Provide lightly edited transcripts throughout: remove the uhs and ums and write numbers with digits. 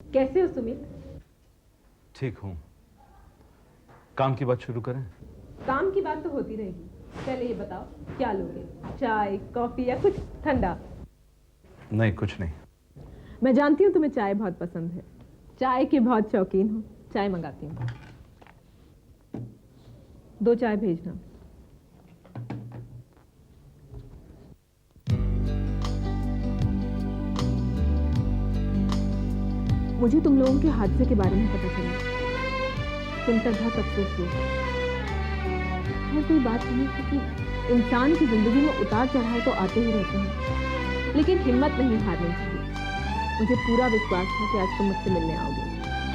कैसे हो सुमित? ठीक हूँ। काम की बात शुरू करें? काम की बात तो होती रहेगी। पहले ये बताओ क्या लोगे, चाय कॉफी या कुछ ठंडा? नहीं, कुछ नहीं। मैं जानती हूँ तुम्हें चाय बहुत पसंद है, चाय के बहुत शौकीन हो। चाय मंगाती हूँ, 2 चाय भेजना। मुझे तुम लोगों के हादसे के बारे में पता चला, सुनकर बहुत अफसोस हुआ। खैर कोई बात नहीं, क्योंकि इंसान की जिंदगी में उतार चढ़ाव तो आते ही रहते हैं, लेकिन हिम्मत नहीं हारनी चाहिए। मुझे पूरा विश्वास था कि आज तुम मुझसे मिलने आओगे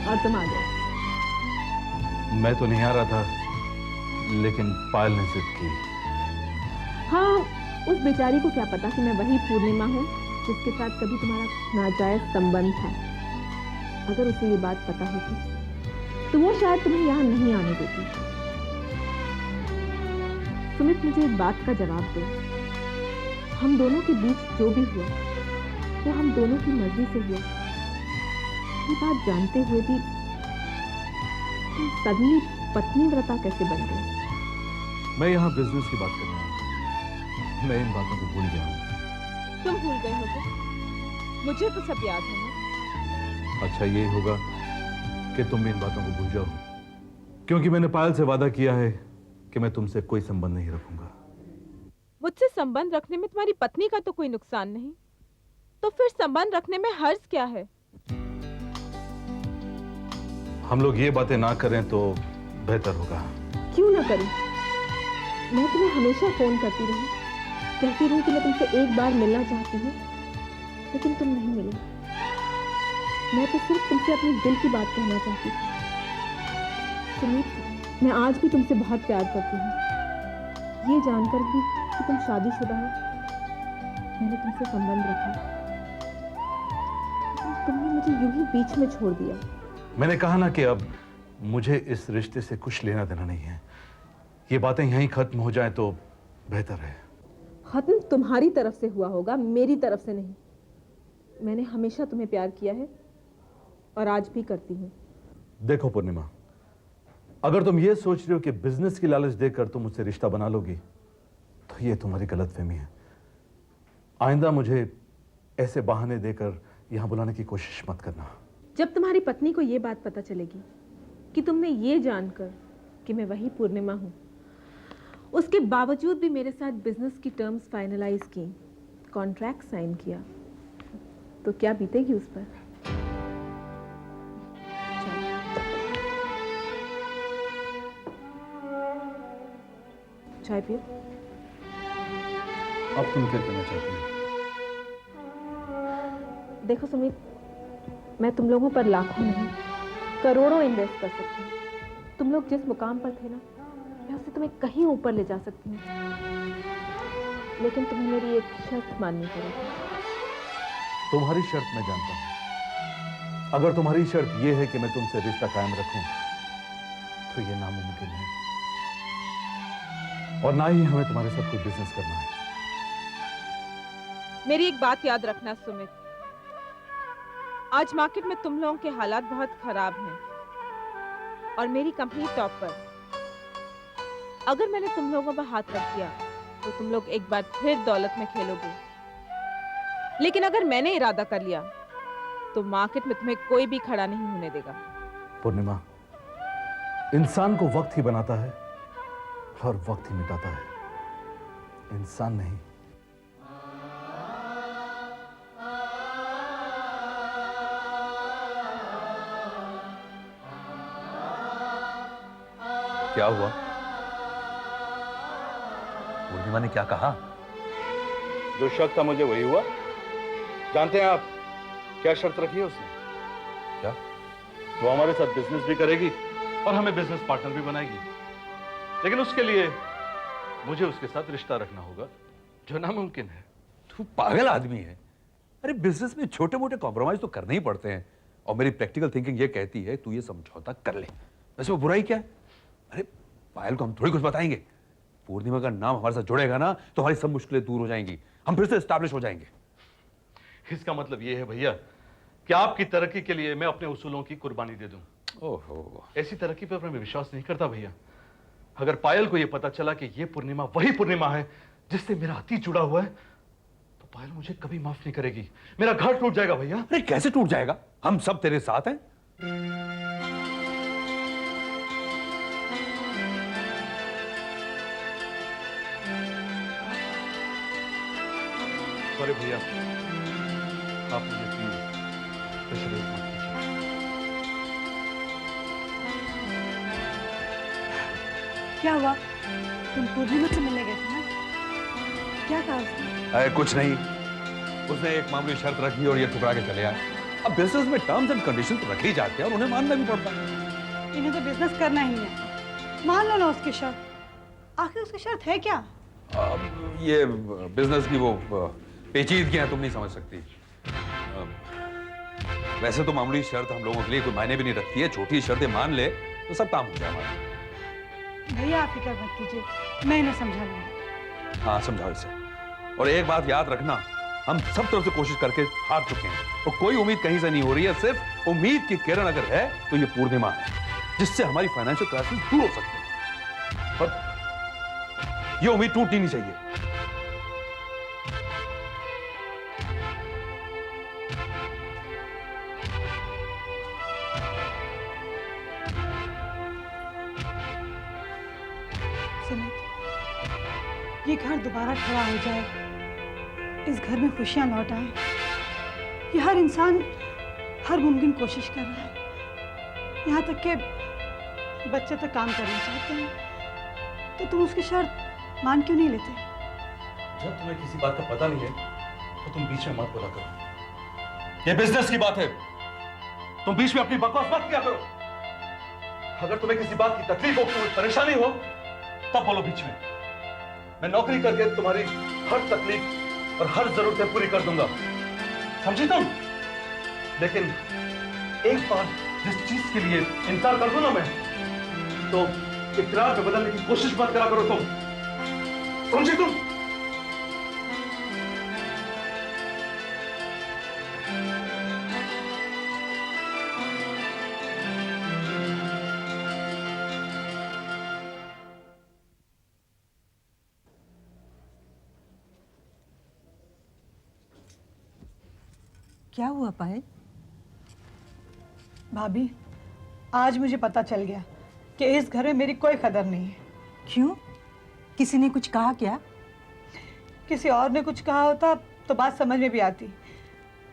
और तुम आ गए। मैं तो नहीं आ रहा था, लेकिन पायल ने जिद की। हाँ, उस बेचारी को क्या पता कि मैं वही पूर्णिमा हूँ जिसके साथ कभी तुम्हारा नाजायज संबंध था। अगर उसे ये बात पता होती तो वो शायद तुम्हें यहाँ नहीं आने देती। सुमित, मुझे एक बात का जवाब दो। हम दोनों के बीच जो भी हुआ वो हम दोनों की मर्जी से हुआ। ये बात जानते हुए भी तुम सदनी पत्नी व्रता कैसे बन गई? मैं यहाँ बिजनेस की बात कर रहा हूँ। मैं इन बातों को भूल गया हूँ। तुम भूल गए हो तो? मुझे तो सब याद है ना। अच्छा ये होगा कि तुम भी इन बातों को भूल जाओ, क्योंकि मैंने पायल से वादा किया है कि मैं तुमसे कोई संबंध नहीं रखूंगा। मुझसे संबंध रखने में तुम्हारी पत्नी का तो कोई नुकसान नहीं, तो फिर संबंध रखने में हर्ज क्या है? हम लोग ये बातें ना करें तो बेहतर होगा। क्यों ना करूं? मैं तुम्हें हमेशा फोन करती रही, कहती रही कि मैं तुमसे एक बार मिलना चाहती हूँ, लेकिन तुम नहीं मिले। मैं तो सिर्फ तुमसे अपने दिल की बात कहना चाहती थी। सुमित, मैं आज भी तुमसे बहुत प्यार करती हूँ। ये जानकर भी कि तुम शादीशुदा हो, मैंने तुमसे संबंध रखा, लेकिन तुमने मुझे यूं ही बीच में छोड़ दिया। मैंने कहा ना कि अब मुझे इस रिश्ते से कुछ लेना देना नहीं है। ये बातें यहीं खत्म हो जाएं तो बेहतर है। खत्म तुम्हारी तरफ से हुआ होगा, मेरी तरफ से नहीं। मैंने हमेशा तुम्हें प्यार किया है और आज भी करती हूँ। देखो पूर्णिमा, अगर तुम ये सोच रहे हो कि बिजनेस की लालच देकर तुम मुझसे रिश्ता बना लोगी तो ये तुम्हारी गलतफहमी है। आइंदा मुझे ऐसे बहाने देकर यहां बुलाने की कोशिश मत करना। जब तुम्हारी पत्नी को यह बात पता चलेगी कि तुमने ये जानकर कि मैं वही पूर्णिमा हूं, उसके बावजूद भी मेरे साथ बिजनेस की टर्म्स फाइनलाइज की, कॉन्ट्रैक्ट साइन किया, तो क्या बीतेगी उस पर? चाय पियो। अब तुम क्या कहना चाहती हो? देखो सुमित, मैं तुम लोगों पर लाखों नहीं करोड़ों इन्वेस्ट कर सकती हूँ। तुम लोग जिस मुकाम पर थे ना, मैं उससे तुम्हें कहीं ऊपर ले जा सकती हूँ, लेकिन तुम्हें मेरी एक शर्त माननी पड़ेगी। तुम्हारी शर्त मैं जानता हूं। अगर तुम्हारी शर्त यह है कि मैं तुमसे रिश्ता कायम रखूं तो यह नामुमकिन है, और ना ही हमें तुम्हारे साथ कोई बिजनेस करना है। मेरी एक बात याद रखना सुमित, आज मार्केट में तुम लोगों के हालात बहुत खराब हैं और मेरी कंपनी टॉप पर। अगर मैंने तुम लोगों पर हाथ रख दिया तो तुम लोग एक बार फिर दौलत में खेलोगे, लेकिन अगर मैंने इरादा कर लिया तो मार्केट में तुम्हें कोई भी खड़ा नहीं होने देगा। पूर्णिमा, इंसान को वक्त ही बनाता है और वक्त ही मिटाता है, इंसान नहीं। क्या हुआ? पूर्णिमा ने क्या कहा? जो शक था मुझे वही हुआ। जानते हैं आप क्या शर्त रखी है उसने? क्या? वो हमारे साथ बिजनेस भी करेगी और हमें बिजनेस पार्टनर भी बनाएगी, लेकिन उसके लिए मुझे उसके साथ रिश्ता रखना होगा, जो नामुमकिन है। तू पागल आदमी है। अरे बिजनेस में छोटे मोटे कॉम्प्रोमाइज तो करने ही पड़ते हैं, और मेरी प्रैक्टिकल थिंकिंग ये कहती है तू ये समझौता कर ले। वैसे वो बुराई क्या है? अरे पायल को हम थोड़ी कुछ बताएंगे। पूर्णिमा का नाम हमारे साथ जुड़ेगा ना तो हमारी सब मुश्किलें दूर हो जाएंगी, हम फिर से एस्टैब्लिश हो जाएंगे। इसका मतलब ये है भैया कि आपकी तरक्की के लिए मैं अपने उसूलों की कुर्बानी दे दूं। ओहो, ऐसी तरक्की पर मैं विश्वास नहीं करता भैया। अगर पायल को यह पता चला कि यह पूर्णिमा वही पूर्णिमा है जिससे मेरा अतीत जुड़ा हुआ है, तो पायल मुझे कभी माफ नहीं करेगी। मेरा घर टूट जाएगा भैया। अरे कैसे टूट जाएगा? हम सब तेरे साथ हैं। सॉरी भैया, आप मुझे प्लीज प्रेशराइज मत कीजिए। क्या हुआ? तुम पूर्णिमा से मिलने गए थे ना? क्या कहा उसने? अरे कुछ नहीं, उसने एक मामूली शर्त रखी और ये ठुकरा के चले आए। अब बिजनेस में टर्म्स एंड कंडीशन तो रखे ही जाते हैं और उन्हें मानना भी पड़ता है। इन्हें तो बिजनेस करना ही है, मान लो ना उसकी शर्त। आखिर उसकी शर्त है क्या? अब ये बिजनेस की वो पेचीदगियां तुम नहीं समझ सकती। वैसे तो मामूली शर्त हम लोगों के लिए कोई मायने भी नहीं रखती है। छोटी शर्तें मान ले तो सब काम हो जाए हमारा। भैया आप फिक्र मत कीजिए, मैं इन्हें समझा लूंगी। हाँ समझाओ इसे। और एक बात याद रखना, हम सब तरफ से कोशिश करके हार चुके हैं और कोई उम्मीद कहीं से नहीं हो रही है। सिर्फ उम्मीद की किरण अगर है तो ये पूर्णिमा है, जिससे हमारी फाइनेंशियल क्राइसिस दूर हो सकती है। और ये उम्मीद टूटनी नहीं चाहिए। सुमित, ये घर दोबारा खड़ा हो जाए, इस घर में खुशियां लौट आए, ये हर इंसान हर मुमकिन कोशिश कर रहा है। यहाँ तक के बच्चे तक काम करना चाहते हैं, तो तुम उसकी शर्त मान क्यों नहीं लेते? जब तुम्हें किसी बात का पता नहीं है तो तुम बीच में मत बोला करो। ये बिजनेस की बात है, तुम बीच में अपनी बकवास मत किया करो। अगर तुम्हें किसी बात की तकलीफ हो, कोई परेशानी हो, तब बोलो बीच में। मैं नौकरी करके तुम्हारी हर तकलीफ और हर जरूरतें पूरी कर दूंगा, समझी तुम? लेकिन एक बार जिस चीज के लिए इनकार कर दूं ना मैं, तो इकरार में बदलने की कोशिश मत करा करो तुम, समझी तुम? क्या हुआ पायल? भाभी, आज मुझे पता चल गया कि इस घर में मेरी कोई कदर नहीं है। क्यों? किसी ने कुछ कहा क्या? किसी और ने कुछ कहा होता तो बात समझ में भी आती,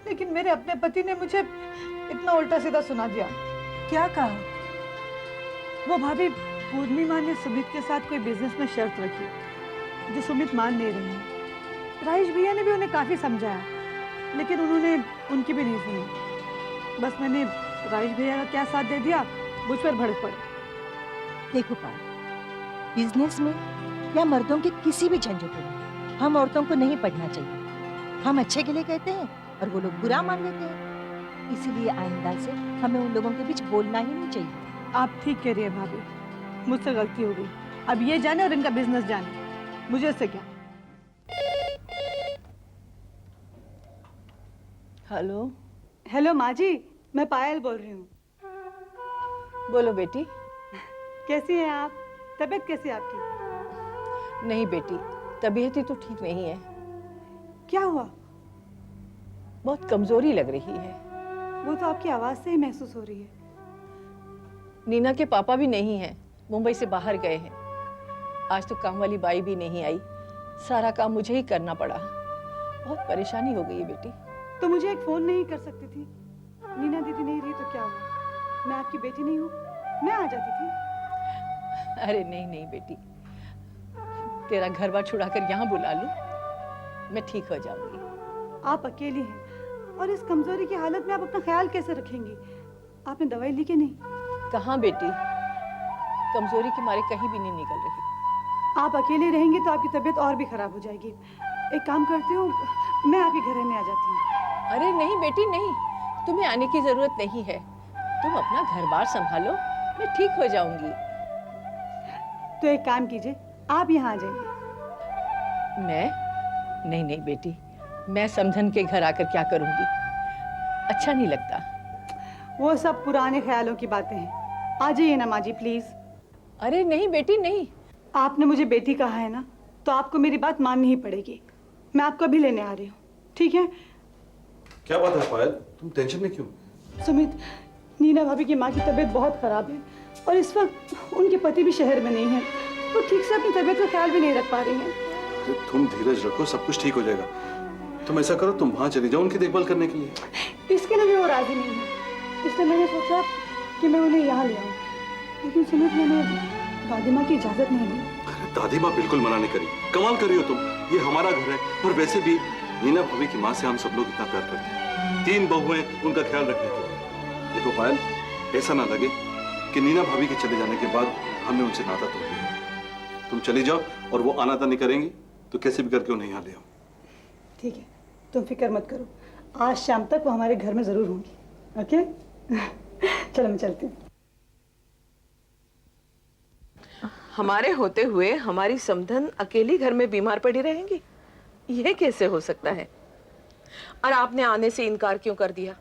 लेकिन मेरे अपने पति ने मुझे इतना उल्टा सीधा सुना दिया। क्या कहा? वो भाभी, पूर्णिमा ने सुमित के साथ कोई बिजनेस में शर्त रखी जो सुमित मान नहीं रहे हैं। राजेश भैया ने भी उन्हें काफी समझाया, लेकिन उन्होंने उनकी भी नहीं सुनी। बस मैंने राजेश भैया का क्या साथ दे दिया, मुझ पर भड़क पड़े। देखो पायल, बिजनेस में या मर्दों के किसी भी झंझट में हम औरतों को नहीं पढ़ना चाहिए। हम अच्छे के लिए कहते हैं और वो लोग बुरा मान लेते हैं। इसीलिए आइंदा से हमें उन लोगों के बीच बोलना ही नहीं चाहिए। आप ठीक कह रही है भाभी, मुझसे गलती हो गई। अब ये जाने और इनका बिजनेस जाने, मुझे इससे क्या। हेलो। हेलो माँ जी, मैं पायल बोल रही हूँ। बोलो बेटी। कैसी हैं आप? तबीयत कैसी है आपकी? नहीं बेटी, तबीयत ही तो ठीक नहीं है, क्या हुआ? बहुत कमजोरी लग रही है। वो तो आपकी आवाज से ही महसूस हो रही है। नीना के पापा भी नहीं हैं, मुंबई से बाहर गए हैं। आज तो काम वाली बाई भी नहीं आई, सारा काम मुझे ही करना पड़ा। बहुत परेशानी हो गई है बेटी। तो मुझे एक फोन नहीं कर सकती थी? नीना दीदी नहीं रही तो क्या हुआ? मैं आपकी बेटी नहीं हूँ? मैं आ जाती थी। अरे नहीं नहीं बेटी, तेरा घर बार छुड़ा कर यहाँ बुला लूं, मैं ठीक हो जाऊंगी। आप अकेली हैं और इस कमजोरी की हालत में आप अपना ख्याल कैसे रखेंगी? आपने दवाई ली कि नहीं? कहाँ बेटी, कमजोरी के मारे कहीं भी नहीं निकल रही। आप अकेले रहेंगे तो आपकी तबीयत और भी खराब हो जाएगी। एक काम करती हूँ, मैं आपके घर में आ जाती हूँ। अरे नहीं बेटी नहीं, तुम्हें आने की जरूरत नहीं है। तुम अपना घर बार संभालो, मैं ठीक हो जाऊंगी। तो एक काम कीजिए, आप यहाँ आ जाइए। मैं? नहीं नहीं बेटी, मैं समधन के घर आकर क्या करूंगी? अच्छा नहीं लगता। वो सब पुराने ख्यालों की बातें हैं। आ जाइए ना माँ जी प्लीज। अरे नहीं बेटी नहीं। आपने मुझे बेटी कहा है ना, तो आपको मेरी बात माननी ही पड़ेगी। मैं आपको अभी लेने आ रही हूँ, ठीक है? क्या बात है पायल, तुम टेंशन में क्यों? सुमित, नीना भाभी की माँ की तबीयत बहुत खराब है और इस वक्त उनके पति भी शहर में नहीं है। वो ठीक से अपनी तबीयत का ख्याल भी नहीं रख पा रही हैं। अरे तुम धीरज रखो, सब कुछ ठीक हो जाएगा। तुम ऐसा करो, तुम वहां चली जाओ उनकी देखभाल करने के लिए। इसके लिए भी वो राजी नहीं है, इसलिए मैंने सोचा कि मैं उन्हें यहाँ ले आऊँ। लेकिन सुमित, मैंने दादी माँ की इजाजत नहीं ली। अरे दादी माँ बिल्कुल मना नहीं करी। कमाल कर रही हो तुम, ये हमारा घर है। और वैसे भी नीना भाभी की माँ से हम सब लोग इतना प्यार करते हैं। 3 बहुएं उनका ख्याल रखने के लिए। देखो पायल, ऐसा ना लगे कि नीना भाभी के चले जाने के बाद हमने उनसे नाता तोड़ दिया। तुम चली जाओ और वो आना नहीं करेंगी तो कैसे भी करके उन्हें यहाँ ले आओ। ठीक है, तुम फिक्र मत करो, आज शाम तक वो हमारे घर में जरूर होंगी। ओके? चलो मैं चलती हूँ। हमारे होते हुए हमारी समधन अकेली घर में बीमार पड़ी रहेंगी, यह कैसे हो सकता है? और आपने आने से इनकार क्यों कर दिया?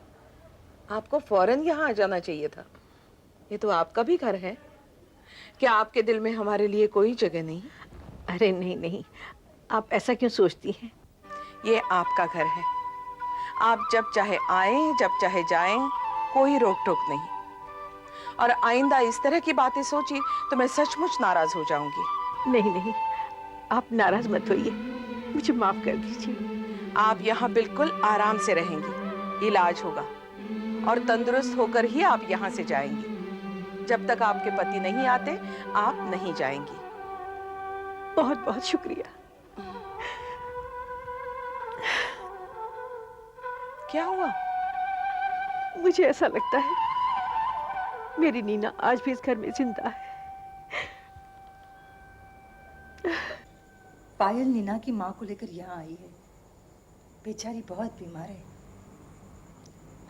आपको फौरन यहाँ आ जाना चाहिए था। ये तो आपका भी घर है। क्या आपके दिल में हमारे लिए कोई जगह नहीं? अरे नहीं नहीं, आप ऐसा क्यों सोचती हैं? ये आपका घर है। आप जब चाहे आएं, जब चाहे जाएं, कोई रोक टोक नहीं। और आइंदा इस तरह की बातें सोची तो मैं सचमुच नाराज हो जाऊंगी। नहीं नहीं, आप नाराज मत होइए, मुझे माफ कर दीजिए। आप यहाँ बिल्कुल आराम से रहेंगी, इलाज होगा और तंदुरुस्त होकर ही आप यहाँ से जाएंगी। जब तक आपके पति नहीं आते, आप नहीं जाएंगी। बहुत बहुत शुक्रिया। क्या हुआ? मुझे ऐसा लगता है मेरी नीना आज भी इस घर में जिंदा है। पायल नीना की माँ को लेकर यहाँ आई है। बेचारी बहुत बीमार है।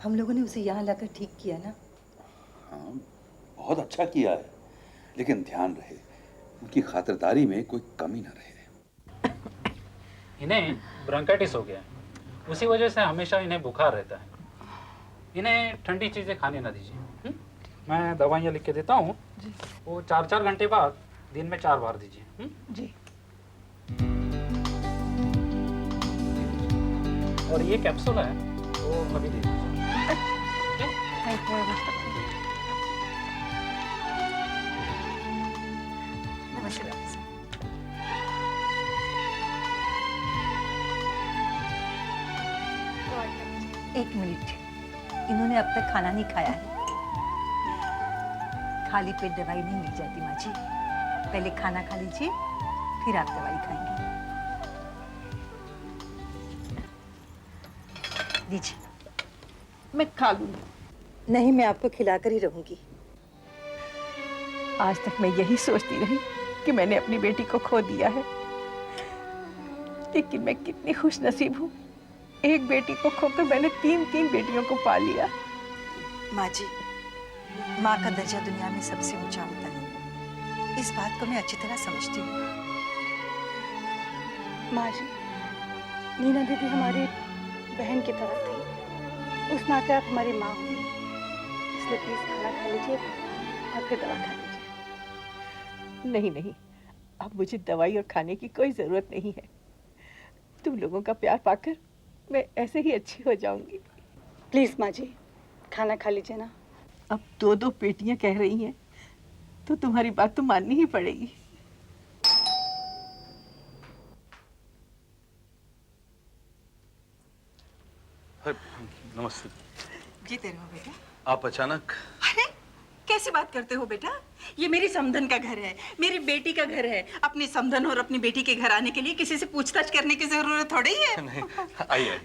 हम लोगों ने उसे यहाँ लाकर ठीक किया ना। हाँ, बहुत अच्छा किया है, लेकिन ध्यान रहे उनकी खातिरदारी में कोई कमी न रहे। इन्हें ब्रोंकाइटिस हो गया है, उसी वजह से हमेशा इन्हें बुखार रहता है। इन्हें ठंडी चीज़ें खाने ना दीजिए। मैं दवाइयाँ लिख के देता हूँ, वो 4-4 घंटे बाद दिन में 4 बार दीजिए। जी। और ये कैप्सूल है वो अभी दे दीजिए। Thank you. नमस्ते डॉक्टर साहब। एक मिनट, इन्होंने अब तक खाना नहीं खाया है। खाली पेट दवाई नहीं मिल जाती माँ जी। पहले खाना खा लीजिए, फिर आप दवाई खाएंगे। दीजिए। मैं खा लूंगी। नहीं, मैं आपको खिलाकर ही रहूंगी। आज तक मैं यही सोचती रही कि मैंने अपनी बेटी को खो दिया है, लेकिन मैं कितनी खुश नसीब हूँ। एक बेटी को खोकर मैंने 3 बेटियों को पा लिया। माँ जी, माँ का दर्जा दुनिया में सबसे ऊंचा होता है। इस बात को मैं अच्छी तरह समझती हूँ। माँ जी, नीना दीदी हमारी बहन की तरह थी। उस नाते आप हमारी माँ हुई, इसलिए प्लीज खाना खा लीजिए और फिर दवा खा लीजिए। नहीं नहीं, अब मुझे दवाई और खाने की कोई जरूरत नहीं है। तुम लोगों का प्यार पाकर मैं ऐसे ही अच्छी हो जाऊंगी। प्लीज माँ जी, खाना खा लीजिए ना। अब 2 बेटियां कह रही हैं तो तुम्हारी बात तो माननी ही पड़ेगी। नमस्ते। जीते रहो बेटा। आप अचानक? अरे कैसी बात करते हो बेटा? ये मेरी समधन का घर है, मेरी बेटी का घर है। अपनी समधन और अपनी बेटी के घर आने के लिए किसी से पूछताछ करने की जरूरत थोड़ी है। नहीं, आइए।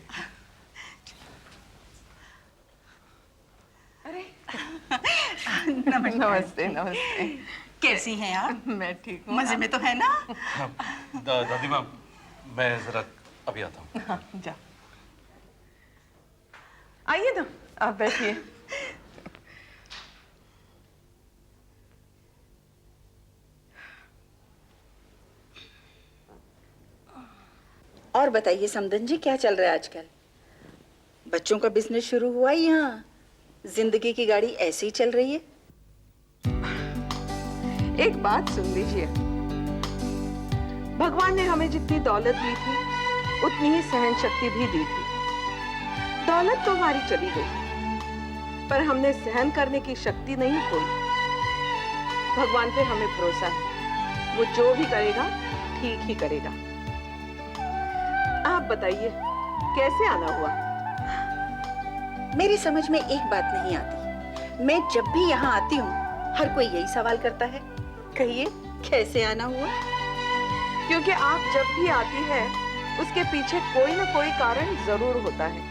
नमस्ते नमस्ते। कैसी हैं आप? मैं ठीक हूँ। मजे में तो है ना? दादी माँ, मैं जरा अभी आता हूँ। हाँ, जा। आइए ना, आप बैठिए। और बताइए समधन जी, क्या चल रहा है आजकल? बच्चों का बिजनेस शुरू हुआ ही यहाँ जिंदगी की गाड़ी ऐसे ही चल रही है। एक बात सुन लीजिए, भगवान ने हमें जितनी दौलत दी थी उतनी ही सहन शक्ति भी दी थी। दौलत तो हमारी चली गई, पर हमने सहन करने की शक्ति नहीं खोई। भगवान पे हमें भरोसा है, वो जो भी करेगा ठीक ही करेगा। आप बताइए कैसे आना हुआ? मेरी समझ में एक बात नहीं आती। मैं जब भी यहाँ आती हूँ हर कोई यही सवाल करता है, कहिए कैसे आना हुआ? क्योंकि आप जब भी आती है उसके पीछे कोई ना कोई कारण जरूर होता है,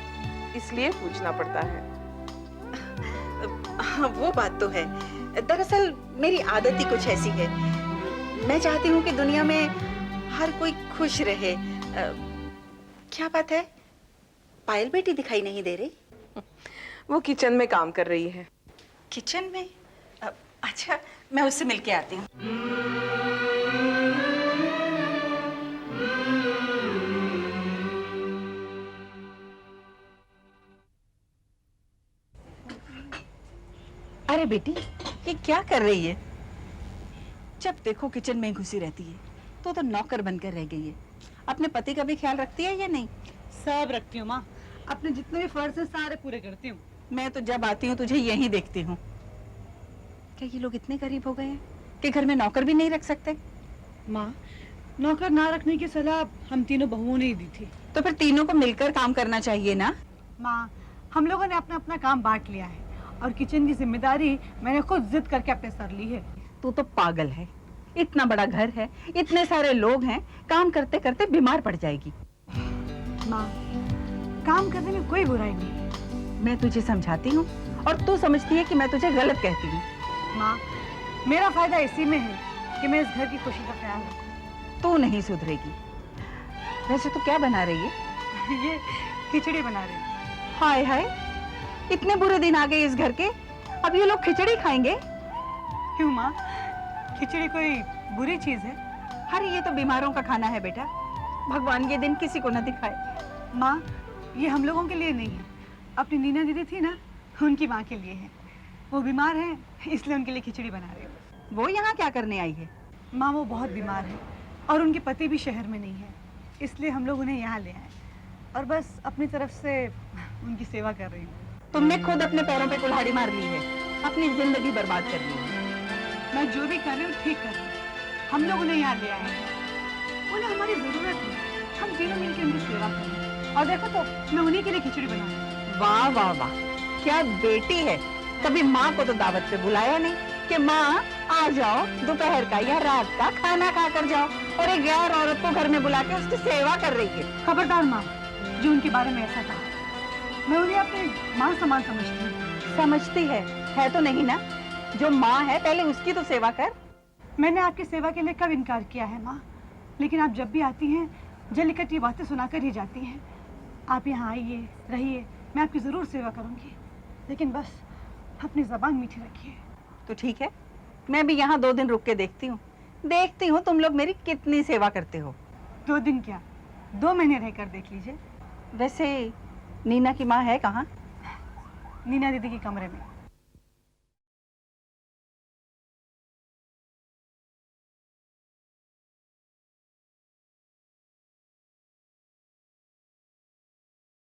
इसलिए पूछना पड़ता है। हाँ, वो बात तो है। दरअसल मेरी आदत ही कुछ ऐसी है। मैं चाहती हूँ कि दुनिया में हर कोई खुश रहे। क्या बात है, पायल बेटी दिखाई नहीं दे रही? वो किचन में काम कर रही है। किचन में? अच्छा, मैं उससे मिलके आती हूँ। अरे बेटी, ये क्या कर रही है? जब देखो किचन में ही घुसी रहती है। तो नौकर बनकर रह गई है। अपने पति का भी ख्याल रखती है या नहीं? सब रखती हूँ माँ, अपने जितने भी फर्ज हैं सारे पूरे करती हूँ। मैं तो जब आती हूँ तुझे यहीं देखती हूँ। क्या ये लोग इतने गरीब हो गए हैं कि घर में नौकर भी नहीं रख सकते? माँ, नौकर ना रखने की सलाह हम तीनों बहुओं ने ही दी थी। तो फिर तीनों को मिलकर काम करना चाहिए ना? माँ, हम लोगों ने अपना अपना काम बांट लिया है और किचन की जिम्मेदारी मैंने खुद जिद करके अपने सर ली है। तू तो पागल है। इतना बड़ा घर है, इतने सारे लोग हैं, काम करते करते बीमार पड़ जाएगी। माँ, काम करने में कोई बुराई नहीं है। मैं तुझे समझाती हूँ और तू समझती है कि मैं तुझे गलत कहती हूँ। माँ, मेरा फायदा इसी में है कि मैं इस घर की खुशी का ख्याल रखूं। तू नहीं सुधरेगी। वैसे तो क्या बना रही है? ये खिचड़ी बना रही हूँ। हाय हाय, इतने बुरे दिन आ गए इस घर के, अब ये लोग खिचड़ी खाएंगे? क्यों माँ, खिचड़ी कोई बुरी चीज है? अरे ये तो बीमारों का खाना है बेटा, भगवान ये दिन किसी को न दिखाए। माँ, ये हम लोगों के लिए नहीं है, अपनी नीना दीदी थी ना, उनकी माँ के लिए है। वो बीमार है इसलिए उनके लिए खिचड़ी बना रही हूँ। वो यहाँ क्या करने आई है? माँ, वो बहुत बीमार है और उनके पति भी शहर में नहीं है, इसलिए हम लोग उन्हें यहाँ ले आए और बस अपनी तरफ से उनकी सेवा कर रही हूँ। तुमने खुद अपने पैरों पे कुल्हाड़ी मार ली है, अपनी जिंदगी बर्बाद कर ली है। मैं जो भी कर रही हूँ ठीक कर रही हूँ। हम लोग उन्हें यहाँ ले आए हैं, उन्हें हमारी जरूरत है, हम तीनों मिलकर उनकी सेवा करें। और देखो तो मैं उन्हीं के लिए खिचड़ी बना रही हूँ। वाह वाह वाह, क्या बेटी है। कभी माँ को तो दावत पे बुलाया नहीं कि माँ आ जाओ, दोपहर का या रात का खाना खा कर जाओ, और एक गैर औरत को घर में बुला के उसकी सेवा कर रही है। खबरदार माँ, जो उनके बारे में ऐसा कहा। मैं उन्हें अपनी माँ समान समझती हूँ। समझती है तो नहीं ना? जो माँ है पहले उसकी तो सेवा कर। मैंने आपकी सेवा के लिए कब इनकार किया है माँ? लेकिन आप जब भी आती हैं जल्लिकट ये बातें सुनाकर ही जाती हैं। आप यहाँ आइए, रहिए, मैं आपकी जरूर सेवा करूँगी, लेकिन बस अपनी जबान मीठी रखिए। तो ठीक है, मैं भी यहाँ 2 दिन रुक के देखती हूँ तुम लोग मेरी कितनी सेवा करते हो। 2 दिन क्या, 2 महीने रहकर देख लीजिए। वैसे नीना की माँ है कहाँ? नीना दीदी के कमरे में।